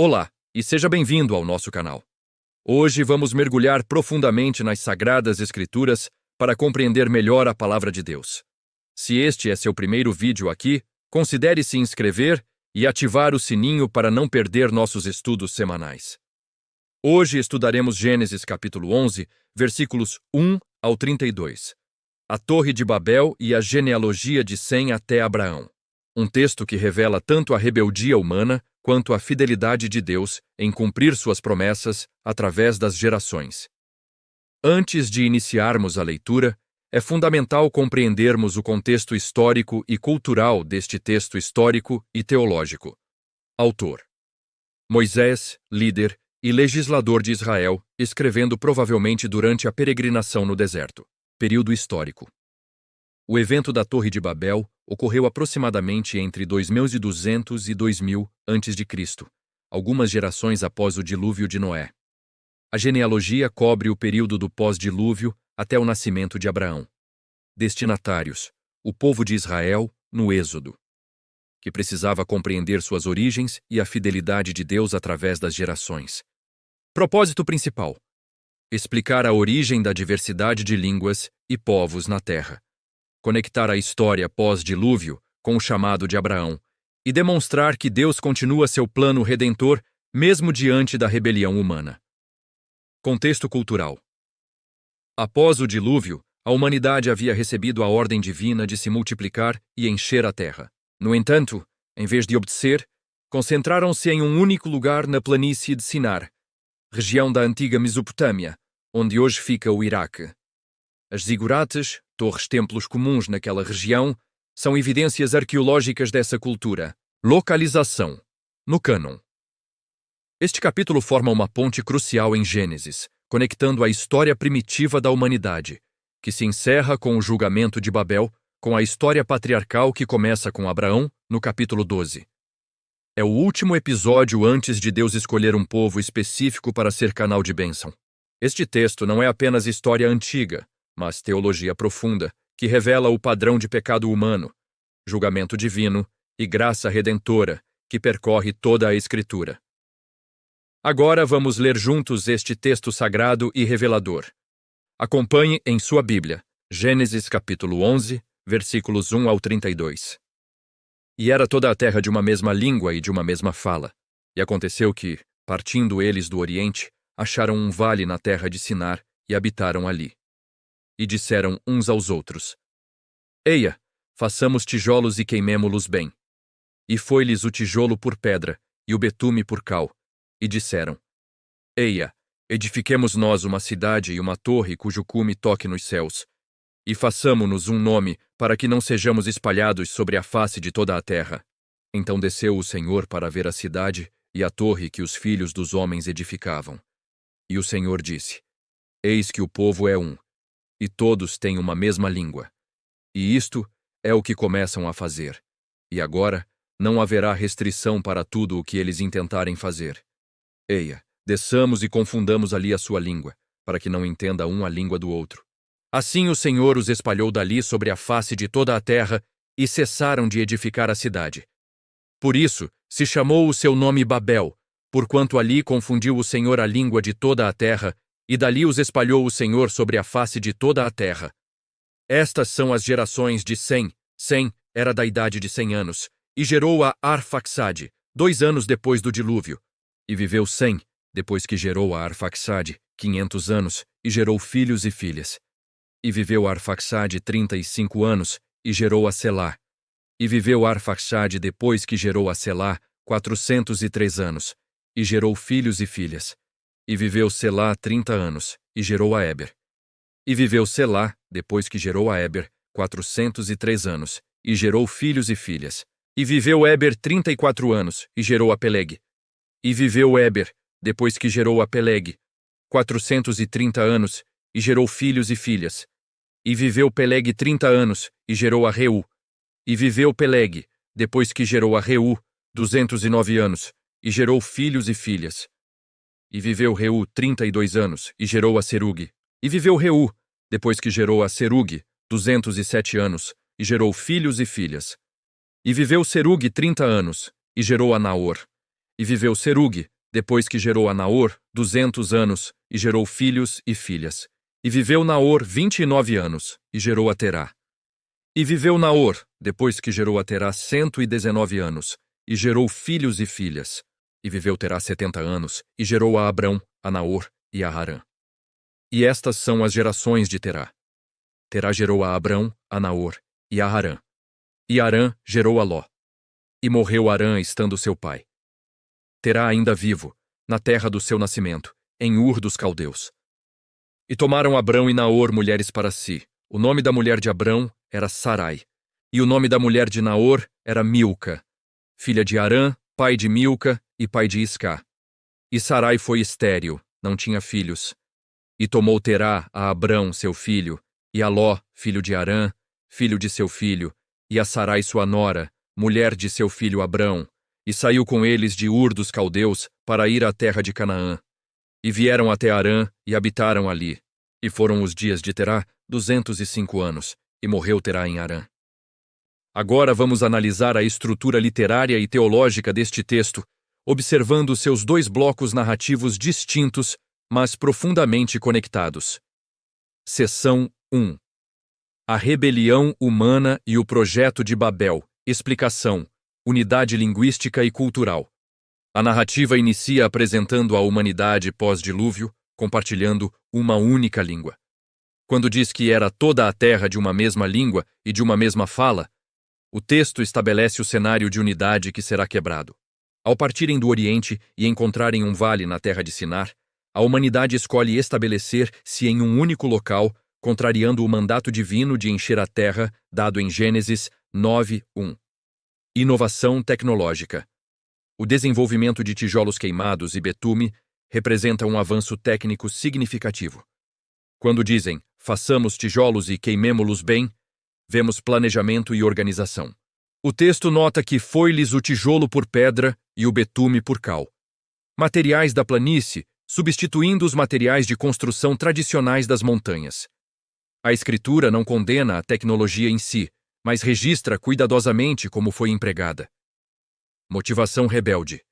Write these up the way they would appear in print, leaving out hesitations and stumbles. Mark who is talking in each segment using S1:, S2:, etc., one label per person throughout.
S1: Olá, e seja bem-vindo ao nosso canal. Hoje vamos mergulhar profundamente nas Sagradas Escrituras para compreender melhor a Palavra de Deus. Se este é seu primeiro vídeo aqui, considere se inscrever e ativar o sininho para não perder nossos estudos semanais. Hoje estudaremos Gênesis capítulo 11, versículos 1 ao 32. A Torre de Babel e a genealogia de Sem até Abraão. Um texto que revela tanto a rebeldia humana quanto a fidelidade de Deus em cumprir suas promessas através das gerações. Antes de iniciarmos a leitura, é fundamental compreendermos o contexto histórico e cultural deste texto histórico e teológico. Autor: Moisés, líder e legislador de Israel, escrevendo provavelmente durante a peregrinação no deserto. Período histórico. O evento da Torre de Babel ocorreu aproximadamente entre 2200 e 2000 a.C., algumas gerações após o dilúvio de Noé. A genealogia cobre o período do pós-dilúvio até o nascimento de Abraão. Destinatários: o povo de Israel no Êxodo, que precisava compreender suas origens e a fidelidade de Deus através das gerações. Propósito principal: explicar a origem da diversidade de línguas e povos na Terra. Conectar a história pós-dilúvio com o chamado de Abraão e demonstrar que Deus continua seu plano redentor mesmo diante da rebelião humana. Contexto cultural. Após o dilúvio, a humanidade havia recebido a ordem divina de se multiplicar e encher a terra. No entanto, em vez de obedecer, concentraram-se em um único lugar na planície de Sinar, região da antiga Mesopotâmia, onde hoje fica o Iraque. As zigurates, torres-templos comuns naquela região, são evidências arqueológicas dessa cultura. Localização. No cânon. Este capítulo forma uma ponte crucial em Gênesis, conectando a história primitiva da humanidade, que se encerra com o julgamento de Babel, com a história patriarcal que começa com Abraão, no capítulo 12. É o último episódio antes de Deus escolher um povo específico para ser canal de bênção. Este texto não é apenas história antiga, mas teologia profunda, que revela o padrão de pecado humano, julgamento divino e graça redentora que percorre toda a Escritura. Agora vamos ler juntos este texto sagrado e revelador. Acompanhe em sua Bíblia, Gênesis capítulo 11, versículos 1 ao 32. E era toda a terra de uma mesma língua e de uma mesma fala. E aconteceu que, partindo eles do Oriente, acharam um vale na terra de Sinar e habitaram ali. E disseram uns aos outros: Eia, façamos tijolos e queimemo-los bem. E foi-lhes o tijolo por pedra, e o betume por cal. E disseram: Eia, edifiquemos nós uma cidade e uma torre cujo cume toque nos céus. E façamo-nos um nome, para que não sejamos espalhados sobre a face de toda a terra. Então desceu o Senhor para ver a cidade e a torre que os filhos dos homens edificavam. E o Senhor disse: Eis que o povo é um, e todos têm uma mesma língua. E isto é o que começam a fazer. E agora não haverá restrição para tudo o que eles intentarem fazer. Eia, desçamos e confundamos ali a sua língua, para que não entenda um a língua do outro. Assim o Senhor os espalhou dali sobre a face de toda a terra, e cessaram de edificar a cidade. Por isso se chamou o seu nome Babel, porquanto ali confundiu o Senhor a língua de toda a terra, e dali os espalhou o Senhor sobre a face de toda a terra. Estas são as gerações de Sem. Sem era da idade de 100 anos, e gerou a Arfaxade, 2 anos depois do dilúvio. E viveu Sem, depois que gerou a Arfaxade, 500 anos, e gerou filhos e filhas. E viveu Arfaxade 35 anos, e gerou a Selá. E viveu Arfaxade depois que gerou a Selá, 403 anos, e gerou filhos e filhas. E viveu Selá 30 anos, e gerou a Éber. E viveu Selá, depois que gerou a Éber, 403 anos, e gerou filhos e filhas. E viveu Éber 34 anos, e gerou a Peleg. E viveu Éber, depois que gerou a Peleg, 430 anos, e gerou filhos e filhas. E viveu Peleg 30 anos, e gerou a Reu. E viveu Peleg, depois que gerou a Reu, 209 anos, e gerou filhos e filhas. E viveu Reu 32 anos, e gerou a Serugue. E viveu Reu, depois que gerou a Serugue, 207 anos, e gerou filhos e filhas. E viveu Serugue 30 anos, e gerou a Naor. E viveu Serugue, depois que gerou a Naor, 200 anos, e gerou filhos e filhas. E viveu Naor 29 anos, e gerou a Terá. E viveu Naor, depois que gerou a Terá 119 anos, e gerou filhos e filhas. E viveu Terá 70 anos, e gerou a Abrão, a Naor e a Harã. E estas são as gerações de Terá. Terá gerou a Abrão, a Naor e a Harã. E Harã gerou a Ló. E morreu Harã estando seu pai. Terá ainda vivo, na terra do seu nascimento, em Ur dos Caldeus. E tomaram Abrão e Naor mulheres para si. O nome da mulher de Abrão era Sarai, e o nome da mulher de Naor era Milca, filha de Harã, pai de Milca e pai de Iscá. E Sarai foi estéril, não tinha filhos. E tomou Terá a Abrão, seu filho, e a Ló, filho de Harã, filho de seu filho, e a Sarai sua nora, mulher de seu filho Abrão, e saiu com eles de Ur dos Caldeus para ir à terra de Canaã. E vieram até Harã e habitaram ali. E foram os dias de Terá 205 anos, e morreu Terá em Harã. Agora vamos analisar a estrutura literária e teológica deste texto, observando seus dois blocos narrativos distintos, mas profundamente conectados. Seção 1. A rebelião humana e o projeto de Babel. Explicação. Unidade linguística e cultural. A narrativa inicia apresentando a humanidade pós-dilúvio, compartilhando uma única língua. Quando diz que era toda a terra de uma mesma língua e de uma mesma fala, o texto estabelece o cenário de unidade que será quebrado. Ao partirem do Oriente e encontrarem um vale na terra de Sinar, a humanidade escolhe estabelecer-se em um único local, contrariando o mandato divino de encher a terra, dado em Gênesis 9:1. Inovação tecnológica. O desenvolvimento de tijolos queimados e betume representa um avanço técnico significativo. Quando dizem, façamos tijolos e queimemo-los bem, vemos planejamento e organização. O texto nota que foi-lhes o tijolo por pedra e o betume por cal. Materiais da planície, substituindo os materiais de construção tradicionais das montanhas. A Escritura não condena a tecnologia em si, mas registra cuidadosamente como foi empregada. Motivação rebelde.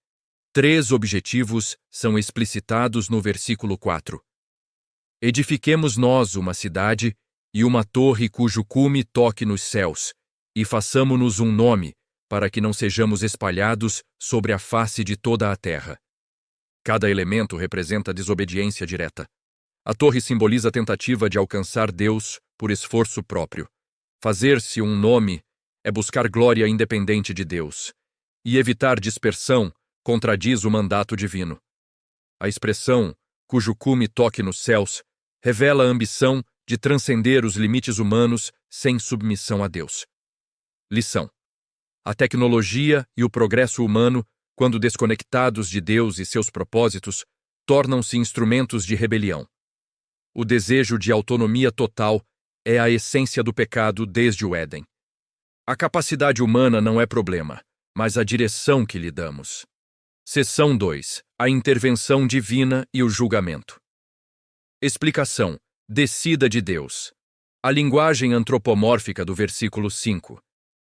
S1: 3 objetivos são explicitados no versículo 4. Edifiquemos nós uma cidade e uma torre cujo cume toque nos céus, e façamo-nos um nome, para que não sejamos espalhados sobre a face de toda a terra. Cada elemento representa desobediência direta. A torre simboliza a tentativa de alcançar Deus por esforço próprio. Fazer-se um nome é buscar glória independente de Deus, e evitar dispersão contradiz o mandato divino. A expressão, cujo cume toque nos céus, revela a ambição de transcender os limites humanos sem submissão a Deus. Lição. A tecnologia e o progresso humano, quando desconectados de Deus e seus propósitos, tornam-se instrumentos de rebelião. O desejo de autonomia total é a essência do pecado desde o Éden. A capacidade humana não é problema, mas a direção que lhe damos. Seção 2. A intervenção divina e o julgamento. Explicação. Descida de Deus. A linguagem antropomórfica do versículo 5.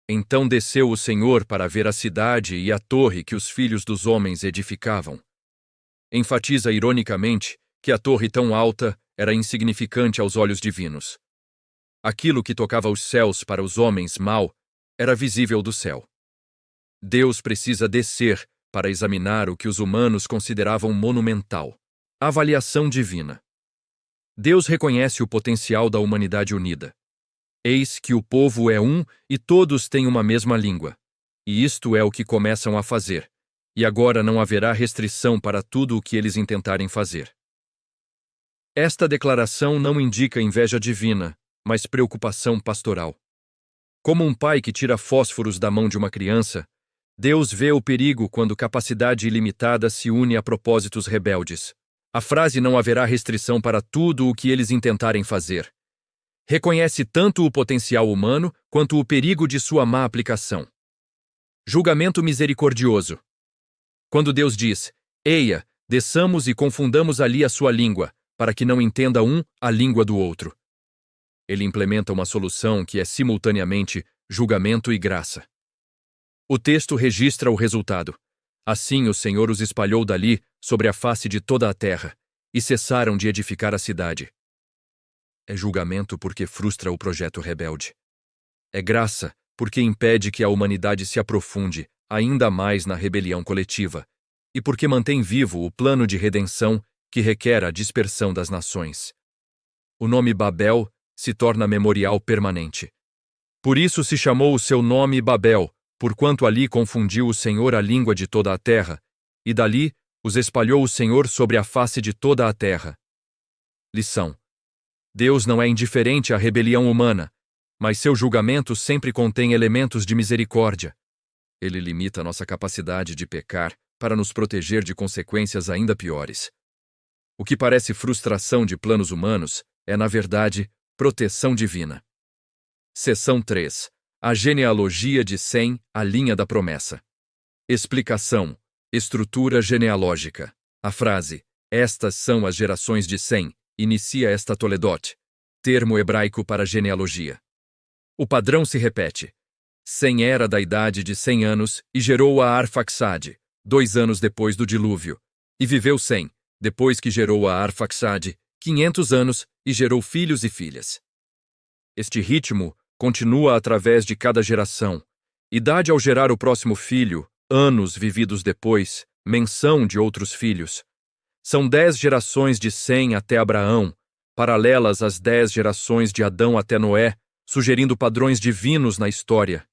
S1: Então desceu o Senhor para ver a cidade e a torre que os filhos dos homens edificavam. Enfatiza ironicamente que a torre tão alta era insignificante aos olhos divinos. Aquilo que tocava os céus para os homens mau era visível do céu. Deus precisa descer para examinar o que os humanos consideravam monumental. Avaliação divina. Deus reconhece o potencial da humanidade unida. Eis que o povo é um e todos têm uma mesma língua. E isto é o que começam a fazer. E agora não haverá restrição para tudo o que eles intentarem fazer. Esta declaração não indica inveja divina, mas preocupação pastoral. Como um pai que tira fósforos da mão de uma criança, Deus vê o perigo quando capacidade ilimitada se une a propósitos rebeldes. A frase não haverá restrição para tudo o que eles intentarem fazer. Reconhece tanto o potencial humano quanto o perigo de sua má aplicação. Julgamento misericordioso. Quando Deus diz, eia, desçamos e confundamos ali a sua língua, para que não entenda um a língua do outro. Ele implementa uma solução que é simultaneamente julgamento e graça. O texto registra o resultado. Assim o Senhor os espalhou dali sobre a face de toda a terra, e cessaram de edificar a cidade. É julgamento porque frustra o projeto rebelde. É graça porque impede que a humanidade se aprofunde ainda mais na rebelião coletiva, e porque mantém vivo o plano de redenção que requer a dispersão das nações. O nome Babel se torna memorial permanente. Por isso se chamou o seu nome Babel, porquanto ali confundiu o Senhor a língua de toda a terra, e dali os espalhou o Senhor sobre a face de toda a terra. Lição: Deus não é indiferente à rebelião humana, mas seu julgamento sempre contém elementos de misericórdia. Ele limita nossa capacidade de pecar para nos proteger de consequências ainda piores. O que parece frustração de planos humanos é, na verdade, proteção divina. Seção 3. A genealogia de Sem, a linha da promessa. Explicação. Estrutura genealógica. A frase, estas são as gerações de Sem, inicia esta Toledot, termo hebraico para genealogia. O padrão se repete. Sem era da idade de 100 anos e gerou a Arfaxade, 2 anos depois do dilúvio, e viveu Sem, depois que gerou a Arfaxade, 500 anos e gerou filhos e filhas. Este ritmo continua através de cada geração. Idade ao gerar o próximo filho, anos vividos depois, menção de outros filhos. São 10 gerações de Sem até Abraão, paralelas às 10 gerações de Adão até Noé, sugerindo padrões divinos na história.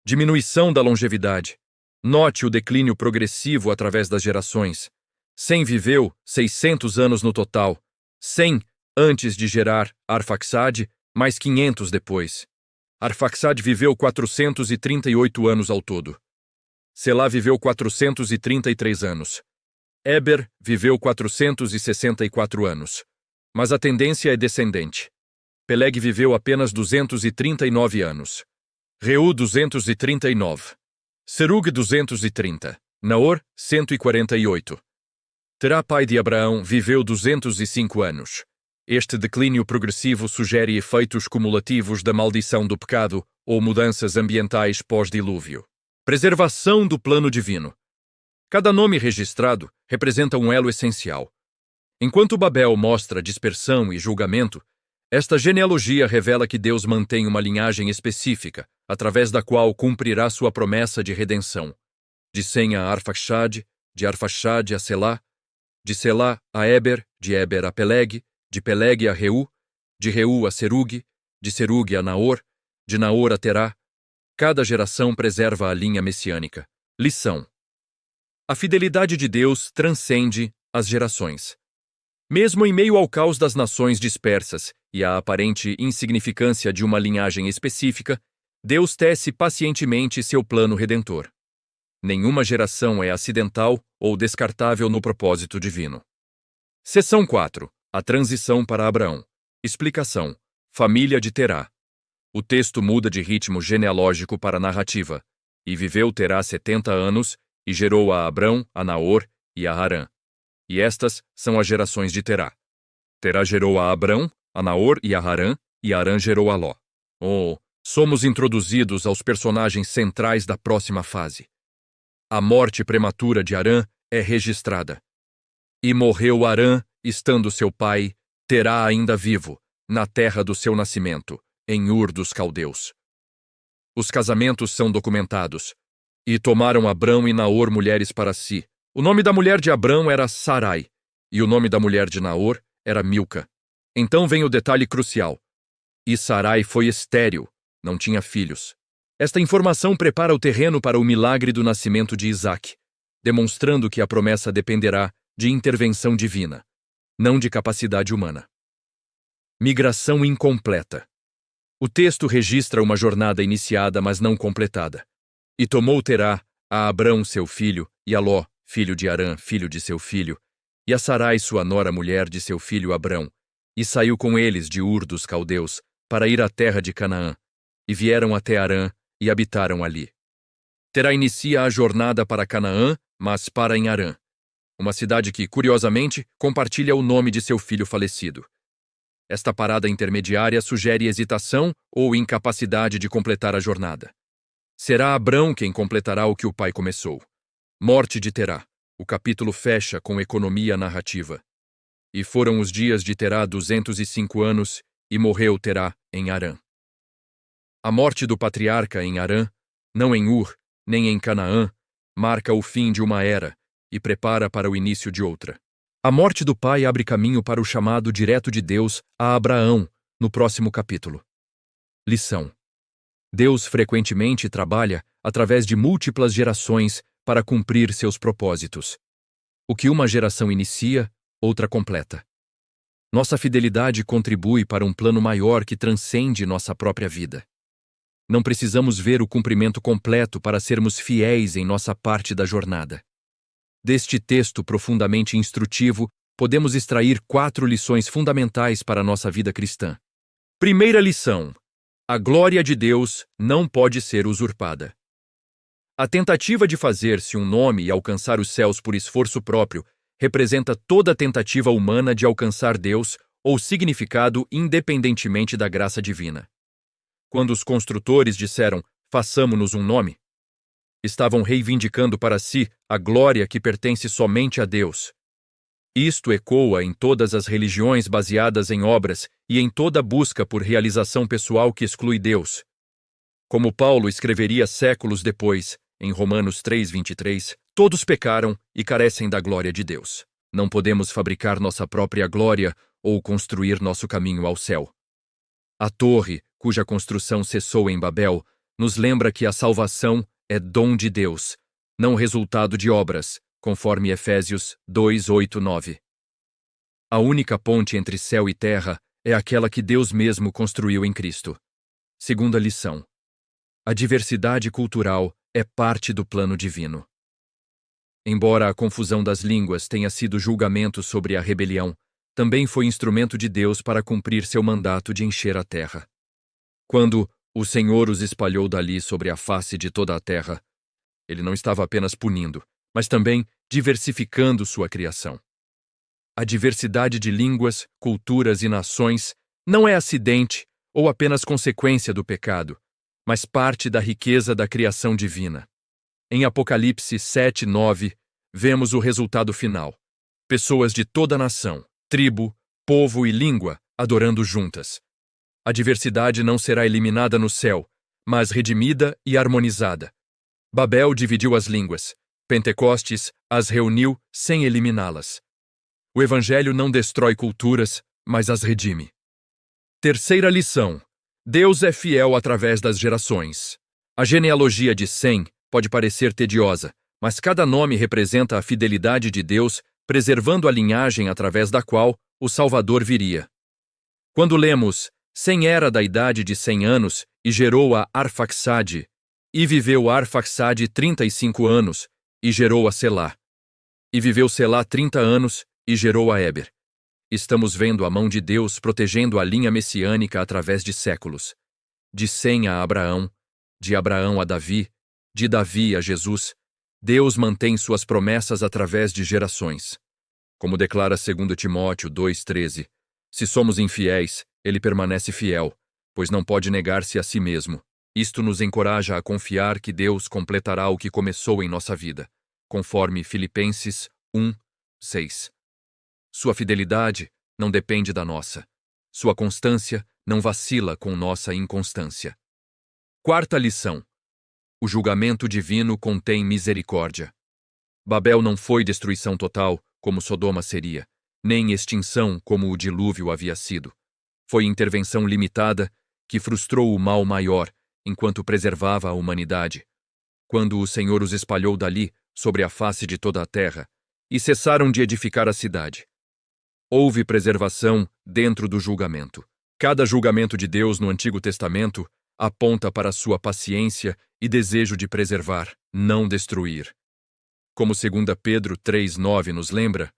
S1: Diminuição da longevidade. Note o declínio progressivo através das gerações. Sem viveu 600 anos no total. 100 antes de gerar Arfaxade, mais 500 depois. Arfaxade viveu 438 anos ao todo. Selá viveu 433 anos. Eber viveu 464 anos. Mas a tendência é descendente. Peleg viveu apenas 239 anos. Reu 239. Serug 230. Naor 148. Terá, pai de Abraão, viveu 205 anos. Este declínio progressivo sugere efeitos cumulativos da maldição do pecado ou mudanças ambientais pós-dilúvio. Preservação do plano divino. Cada nome registrado representa um elo essencial. Enquanto Babel mostra dispersão e julgamento, esta genealogia revela que Deus mantém uma linhagem específica, através da qual cumprirá sua promessa de redenção. De Sem a Arfaxade, de Arfaxade a Selá, de Selá a Eber, de Eber a Peleg, de Peleg a Reu, de Reu a Serug, de Serug a Naor, de Naor a Terá. Cada geração preserva a linha messiânica. Lição: a fidelidade de Deus transcende as gerações. Mesmo em meio ao caos das nações dispersas e à aparente insignificância de uma linhagem específica, Deus tece pacientemente seu plano redentor. Nenhuma geração é acidental ou descartável no propósito divino. Seção 4. A transição para Abraão. Explicação. Família de Terá. O texto muda de ritmo genealógico para narrativa. E viveu Terá 70 anos, e gerou a Abrão, a Naor e a Harã. E estas são as gerações de Terá. Terá gerou a Abrão, a Naor e a Harã, e Harã gerou a Ló. Somos introduzidos aos personagens centrais da próxima fase. A morte prematura de Harã é registrada. E morreu Harã, estando seu pai, Terá ainda vivo, na terra do seu nascimento, em Ur dos Caldeus. Os casamentos são documentados. E tomaram Abrão e Naor mulheres para si. O nome da mulher de Abrão era Sarai, e o nome da mulher de Naor era Milca. Então vem o detalhe crucial. E Sarai foi estéril, não tinha filhos. Esta informação prepara o terreno para o milagre do nascimento de Isaque, demonstrando que a promessa dependerá de intervenção divina, não de capacidade humana. Migração incompleta. O texto registra uma jornada iniciada, mas não completada. E tomou Terá a Abrão, seu filho, e a Ló, filho de Harã, filho de seu filho, e a Sarai, sua nora, mulher de seu filho Abrão, e saiu com eles de Ur dos Caldeus, para ir à terra de Canaã, e vieram até Harã, e habitaram ali. Terá inicia a jornada para Canaã, mas para em Harã, uma cidade que, curiosamente, compartilha o nome de seu filho falecido. Esta parada intermediária sugere hesitação ou incapacidade de completar a jornada. Será Abrão quem completará o que o pai começou. Morte de Terá. O capítulo fecha com economia narrativa. E foram os dias de Terá 205 anos, e morreu Terá em Harã. A morte do patriarca em Harã, não em Ur, nem em Canaã, marca o fim de uma era e prepara para o início de outra. A morte do pai abre caminho para o chamado direto de Deus a Abraão, no próximo capítulo. Lição: Deus frequentemente trabalha através de múltiplas gerações para cumprir seus propósitos. O que uma geração inicia, outra completa. Nossa fidelidade contribui para um plano maior que transcende nossa própria vida. Não precisamos ver o cumprimento completo para sermos fiéis em nossa parte da jornada. Deste texto profundamente instrutivo, podemos extrair 4 lições fundamentais para a nossa vida cristã. Primeira lição: a glória de Deus não pode ser usurpada. A tentativa de fazer-se um nome e alcançar os céus por esforço próprio representa toda a tentativa humana de alcançar Deus ou significado independentemente da graça divina. Quando os construtores disseram, façamo-nos um nome, estavam reivindicando para si a glória que pertence somente a Deus. Isto ecoa em todas as religiões baseadas em obras e em toda busca por realização pessoal que exclui Deus. Como Paulo escreveria séculos depois, em Romanos 3:23, todos pecaram e carecem da glória de Deus. Não podemos fabricar nossa própria glória ou construir nosso caminho ao céu. A torre, cuja construção cessou em Babel, nos lembra que a salvação é dom de Deus, não resultado de obras, conforme Efésios 2:8-9. A única ponte entre céu e terra é aquela que Deus mesmo construiu em Cristo. Segunda lição: a diversidade cultural é parte do plano divino. Embora a confusão das línguas tenha sido julgamento sobre a rebelião, também foi instrumento de Deus para cumprir seu mandato de encher a terra. Quando o Senhor os espalhou dali sobre a face de toda a terra, ele não estava apenas punindo, mas também diversificando sua criação. A diversidade de línguas, culturas e nações não é acidente ou apenas consequência do pecado, mas parte da riqueza da criação divina. Em Apocalipse 7:9, vemos o resultado final: pessoas de toda nação, tribo, povo e língua adorando juntas. A diversidade não será eliminada no céu, mas redimida e harmonizada. Babel dividiu as línguas. Pentecostes as reuniu sem eliminá-las. O Evangelho não destrói culturas, mas as redime. Terceira lição: Deus é fiel através das gerações. A genealogia de Sem pode parecer tediosa, mas cada nome representa a fidelidade de Deus, preservando a linhagem através da qual o Salvador viria. Quando lemos, Sem era da idade de 100 anos e gerou a Arfaxade, e viveu Arfaxade 35 anos, e gerou a Selá. E viveu Selá 30 anos, e gerou a Éber. Estamos vendo a mão de Deus protegendo a linha messiânica através de séculos. De Sem a Abraão, de Abraão a Davi, de Davi a Jesus, Deus mantém suas promessas através de gerações. Como declara 2 Timóteo 2:13, se somos infiéis, ele permanece fiel, pois não pode negar-se a si mesmo. Isto nos encoraja a confiar que Deus completará o que começou em nossa vida, conforme Filipenses 1:6. Sua fidelidade não depende da nossa. Sua constância não vacila com nossa inconstância. Quarta lição: o julgamento divino contém misericórdia. Babel não foi destruição total, como Sodoma seria, nem extinção, como o dilúvio havia sido. Foi intervenção limitada que frustrou o mal maior, enquanto preservava a humanidade. Quando o Senhor os espalhou dali, sobre a face de toda a terra, e cessaram de edificar a cidade. Houve preservação dentro do julgamento. Cada julgamento de Deus no Antigo Testamento aponta para sua paciência e desejo de preservar, não destruir. Como 2 Pedro 3:9 nos lembra,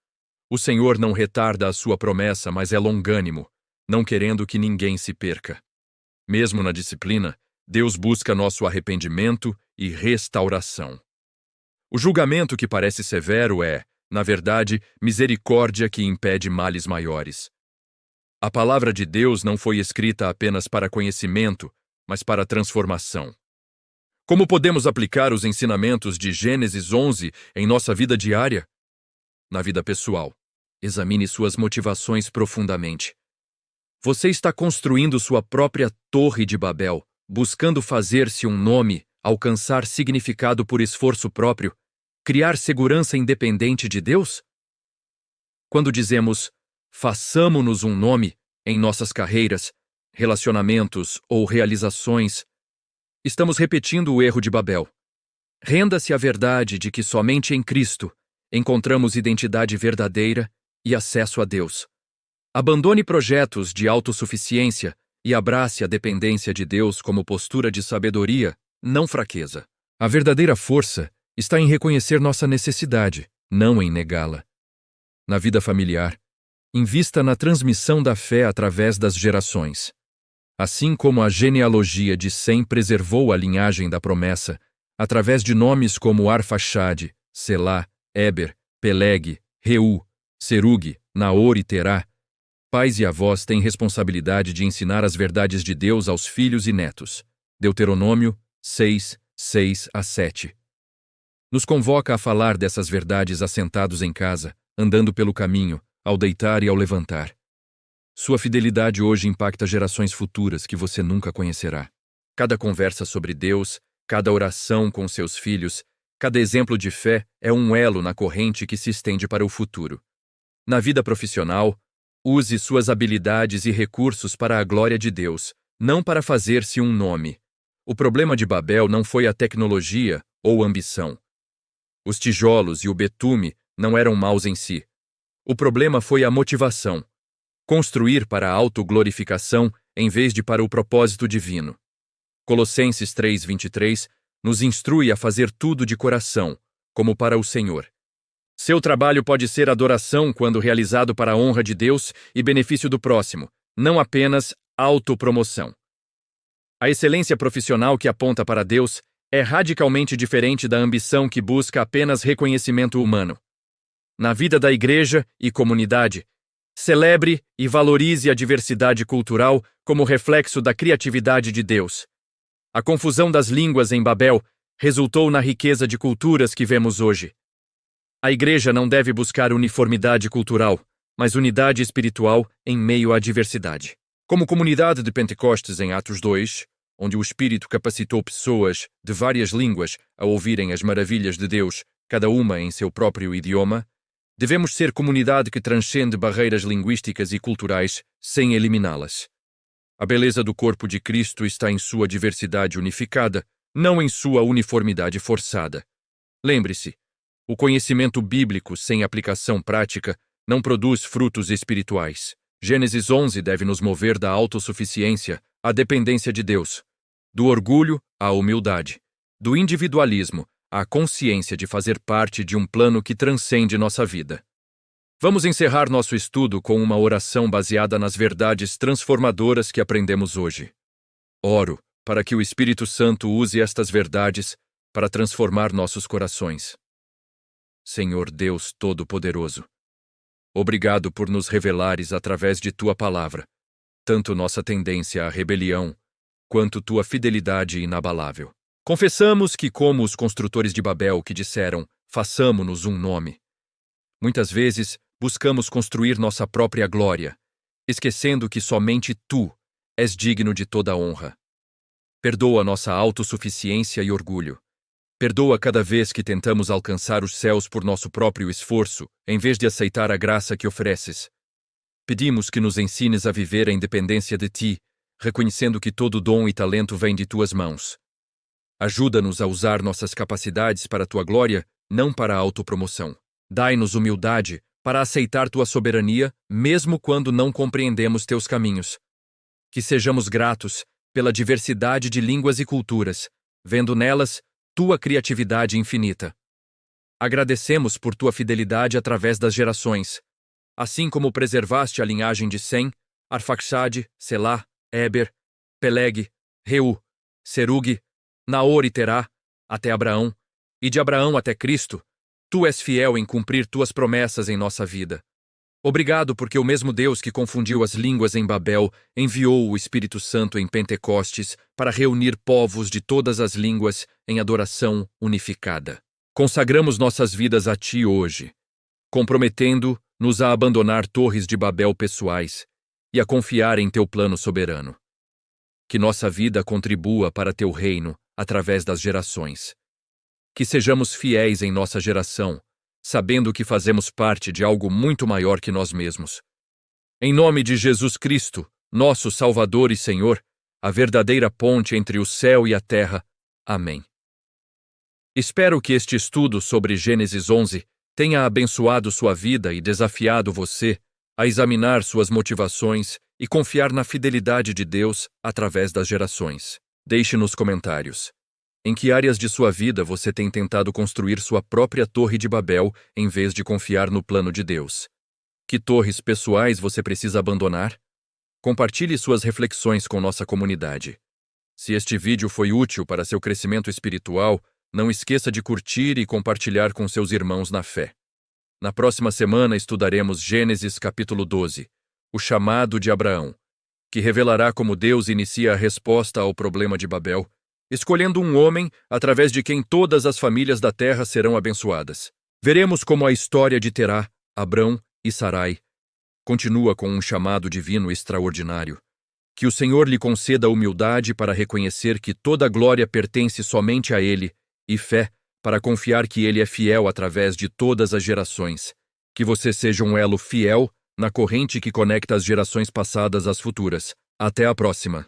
S1: o Senhor não retarda a sua promessa, mas é longânimo, não querendo que ninguém se perca. Mesmo na disciplina, Deus busca nosso arrependimento e restauração. O julgamento que parece severo é, na verdade, misericórdia que impede males maiores. A palavra de Deus não foi escrita apenas para conhecimento, mas para transformação. Como podemos aplicar os ensinamentos de Gênesis 11 em nossa vida diária? Na vida pessoal, examine suas motivações profundamente. Você está construindo sua própria Torre de Babel, buscando fazer-se um nome, alcançar significado por esforço próprio, criar segurança independente de Deus? Quando dizemos, façamo-nos um nome em nossas carreiras, relacionamentos ou realizações, estamos repetindo o erro de Babel. Renda-se à verdade de que somente em Cristo encontramos identidade verdadeira e acesso a Deus. Abandone projetos de autossuficiência e abrace a dependência de Deus como postura de sabedoria, não fraqueza. A verdadeira força está em reconhecer nossa necessidade, não em negá-la. Na vida familiar, invista na transmissão da fé através das gerações. Assim como a genealogia de Sem preservou a linhagem da promessa, através de nomes como Arfaxade, Selá, Éber, Peleg, Reu, Serug, Naor e Terá, pais e avós têm responsabilidade de ensinar as verdades de Deus aos filhos e netos. Deuteronômio 6, 6-7. Nos convoca a falar dessas verdades assentados em casa, andando pelo caminho, ao deitar e ao levantar. Sua fidelidade hoje impacta gerações futuras que você nunca conhecerá. Cada conversa sobre Deus, cada oração com seus filhos, cada exemplo de fé é um elo na corrente que se estende para o futuro. Na vida profissional, use suas habilidades e recursos para a glória de Deus, não para fazer-se um nome. O problema de Babel não foi a tecnologia ou ambição. Os tijolos e o betume não eram maus em si. O problema foi a motivação. Construir para a autoglorificação em vez de para o propósito divino. Colossenses 3:23 nos instrui a fazer tudo de coração, como para o Senhor. Seu trabalho pode ser adoração quando realizado para a honra de Deus e benefício do próximo, não apenas autopromoção. A excelência profissional que aponta para Deus é radicalmente diferente da ambição que busca apenas reconhecimento humano. Na vida da igreja e comunidade, celebre e valorize a diversidade cultural como reflexo da criatividade de Deus. A confusão das línguas em Babel resultou na riqueza de culturas que vemos hoje. A igreja não deve buscar uniformidade cultural, mas unidade espiritual em meio à diversidade. Como comunidade de Pentecostes em Atos 2, onde o Espírito capacitou pessoas de várias línguas a ouvirem as maravilhas de Deus, cada uma em seu próprio idioma, devemos ser comunidade que transcende barreiras linguísticas e culturais sem eliminá-las. A beleza do corpo de Cristo está em sua diversidade unificada, não em sua uniformidade forçada. Lembre-se, o conhecimento bíblico sem aplicação prática não produz frutos espirituais. Gênesis 11 deve nos mover da autossuficiência à dependência de Deus, do orgulho à humildade, do individualismo à consciência de fazer parte de um plano que transcende nossa vida. Vamos encerrar nosso estudo com uma oração baseada nas verdades transformadoras que aprendemos hoje. Oro para que o Espírito Santo use estas verdades para transformar nossos corações. Senhor Deus Todo-Poderoso, obrigado por nos revelares através de Tua palavra, tanto nossa tendência à rebelião, quanto Tua fidelidade inabalável. Confessamos que, como os construtores de Babel que disseram, façamo-nos um nome, muitas vezes buscamos construir nossa própria glória, esquecendo que somente Tu és digno de toda honra. Perdoa nossa autossuficiência e orgulho. Perdoa cada vez que tentamos alcançar os céus por nosso próprio esforço, em vez de aceitar a graça que ofereces. Pedimos que nos ensines a viver em dependência de Ti, reconhecendo que todo dom e talento vem de Tuas mãos. Ajuda-nos a usar nossas capacidades para a Tua glória, não para a autopromoção. Dai-nos humildade para aceitar Tua soberania, mesmo quando não compreendemos Teus caminhos. Que sejamos gratos pela diversidade de línguas e culturas, vendo nelas Tua criatividade infinita. Agradecemos por Tua fidelidade através das gerações, assim como preservaste a linhagem de Sem, Arfaxade, Selá, Éber, Peleg, Reu, Serug, Naor e Terá, até Abraão, e de Abraão até Cristo. Tu és fiel em cumprir Tuas promessas em nossa vida. Obrigado porque o mesmo Deus que confundiu as línguas em Babel enviou o Espírito Santo em Pentecostes para reunir povos de todas as línguas em adoração unificada. Consagramos nossas vidas a Ti hoje, comprometendo-nos a abandonar torres de Babel pessoais e a confiar em Teu plano soberano. Que nossa vida contribua para Teu reino através das gerações. Que sejamos fiéis em nossa geração, sabendo que fazemos parte de algo muito maior que nós mesmos. Em nome de Jesus Cristo, nosso Salvador e Senhor, a verdadeira ponte entre o céu e a terra. Amém. Espero que este estudo sobre Gênesis 11 tenha abençoado sua vida e desafiado você a examinar suas motivações e confiar na fidelidade de Deus através das gerações. Deixe nos comentários. Em que áreas de sua vida você tem tentado construir sua própria torre de Babel em vez de confiar no plano de Deus? Que torres pessoais você precisa abandonar? Compartilhe suas reflexões com nossa comunidade. Se este vídeo foi útil para seu crescimento espiritual, não esqueça de curtir e compartilhar com seus irmãos na fé. Na próxima semana estudaremos Gênesis capítulo 12, o chamado de Abraão, que revelará como Deus inicia a resposta ao problema de Babel, escolhendo um homem através de quem todas as famílias da terra serão abençoadas. Veremos como a história de Terá, Abrão e Sarai continua com um chamado divino extraordinário. Que o Senhor lhe conceda humildade para reconhecer que toda a glória pertence somente a Ele e fé para confiar que Ele é fiel através de todas as gerações. Que você seja um elo fiel na corrente que conecta as gerações passadas às futuras. Até a próxima!